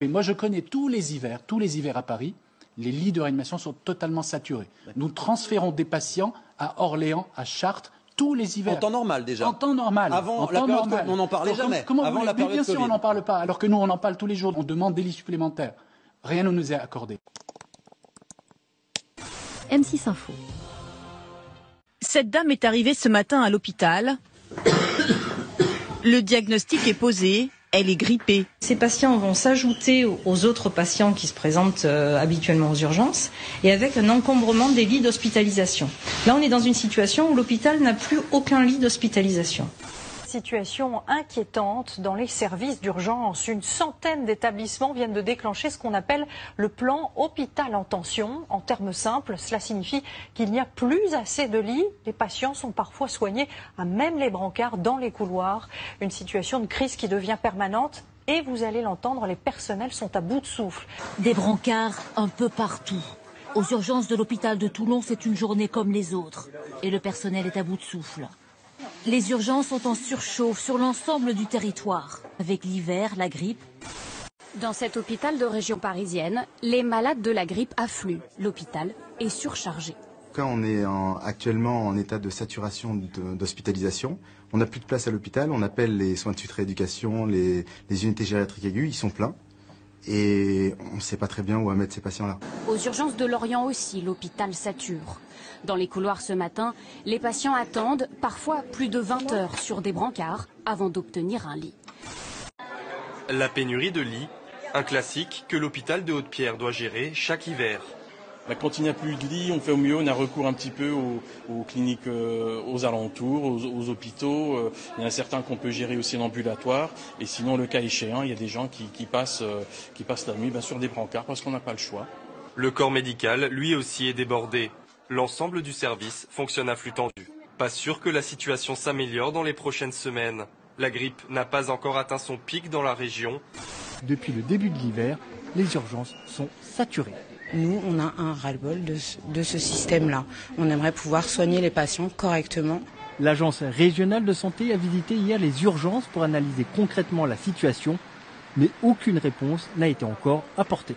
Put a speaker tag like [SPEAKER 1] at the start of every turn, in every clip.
[SPEAKER 1] Et moi, je connais tous les hivers à Paris, les lits de réanimation sont totalement saturés. Nous transférons des patients à Orléans, à Chartres, tous les hivers.
[SPEAKER 2] En temps normal déjà.
[SPEAKER 1] En temps normal.
[SPEAKER 2] Avant la période Covid, on n'en parlait jamais. Avant la période
[SPEAKER 1] bien sûr,
[SPEAKER 2] Covid.
[SPEAKER 1] on n'en parle pas. Alors que nous, on en parle tous les jours. On demande des lits supplémentaires. Rien ne nous est accordé.
[SPEAKER 3] M6 Info.
[SPEAKER 4] Cette dame est arrivée ce matin à l'hôpital. Le diagnostic est posé. Elle est grippée.
[SPEAKER 5] Ces patients vont s'ajouter aux autres patients qui se présentent habituellement aux urgences et avec un encombrement des lits d'hospitalisation. Là, on est dans une situation où l'hôpital n'a plus aucun lit d'hospitalisation.
[SPEAKER 6] Situation inquiétante dans les services d'urgence. Une centaine d'établissements viennent de déclencher ce qu'on appelle le plan hôpital en tension. En termes simples, cela signifie qu'il n'y a plus assez de lits. Les patients sont parfois soignés à même les brancards dans les couloirs. Une situation de crise qui devient permanente. Et vous allez l'entendre, les personnels sont à bout de souffle.
[SPEAKER 3] Des brancards un peu partout. Aux urgences de l'hôpital de Toulon, c'est une journée comme les autres. Et le personnel est à bout de souffle. Les urgences sont en surchauffe sur l'ensemble du territoire, avec l'hiver, la grippe.
[SPEAKER 7] Dans cet hôpital de région parisienne, les malades de la grippe affluent. L'hôpital est surchargé.
[SPEAKER 8] On est actuellement en état de saturation d'hospitalisation. On n'a plus de place à l'hôpital. On appelle les soins de suite rééducation, les unités gériatriques aiguës, ils sont pleins. Et on ne sait pas très bien où mettre ces patients-là.
[SPEAKER 7] Aux urgences de Lorient aussi, l'hôpital sature. Dans les couloirs ce matin, les patients attendent parfois plus de 20 heures sur des brancards avant d'obtenir un lit.
[SPEAKER 9] La pénurie de lits, un classique que l'hôpital de Haute-Pierre doit gérer chaque hiver.
[SPEAKER 10] Quand il n'y a plus de lits, on fait au mieux, on a recours un petit peu aux cliniques aux alentours, aux hôpitaux. Il y en a certains qu'on peut gérer aussi en ambulatoire. Et sinon, le cas échéant, il y a des gens qui passent la nuit sur des brancards parce qu'on n'a pas le choix.
[SPEAKER 9] Le corps médical, lui aussi, est débordé. L'ensemble du service fonctionne à flux tendu. Pas sûr que la situation s'améliore dans les prochaines semaines. La grippe n'a pas encore atteint son pic dans la région.
[SPEAKER 11] Depuis le début de l'hiver, les urgences sont saturées.
[SPEAKER 12] Nous, on a un ras-le-bol de ce système-là. On aimerait pouvoir soigner les patients correctement.
[SPEAKER 11] L'agence régionale de santé a visité hier les urgences pour analyser concrètement la situation, mais aucune réponse n'a été encore apportée.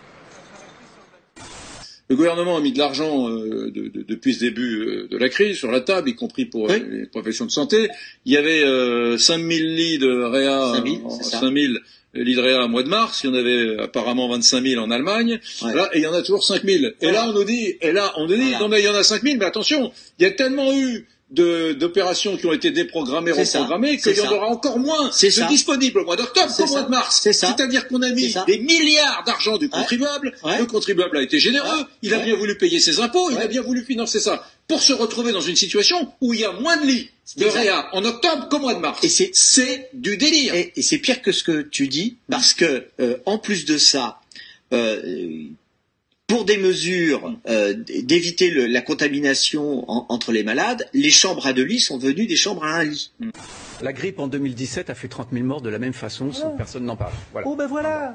[SPEAKER 13] Le gouvernement a mis de l'argent depuis ce début de la crise sur la table, y compris pour les professions de santé. Il y avait 5000 lits de réa, 5000 lits de réa au mois de mars. Il y en avait apparemment 25 000 en Allemagne. Ouais. Là, et il y en a toujours 5000. Et là, on nous dit, non mais il y en a 5000, mais attention, il y a tellement eu d'opérations qui ont été déprogrammées, reprogrammées, qu'il y en aura encore moins de disponibles au mois d'octobre qu'au mois de mars. C'est-à-dire qu'on a mis des milliards d'argent du contribuable. Le contribuable a été généreux, il a bien voulu payer ses impôts, il a bien voulu financer ça, pour se retrouver dans une situation où il y a moins de lits de réa en octobre qu'au mois de mars.
[SPEAKER 14] Et
[SPEAKER 13] c'est du délire.
[SPEAKER 14] Et c'est pire que ce que tu dis, parce que en plus de ça, pour des mesures d'éviter la contamination entre les malades, les chambres à 2 lits sont devenues des chambres à 1 lit.
[SPEAKER 2] La grippe en 2017 a fait 30 000 morts de la même façon, personne n'en parle. Voilà.
[SPEAKER 11] Oh ben voilà.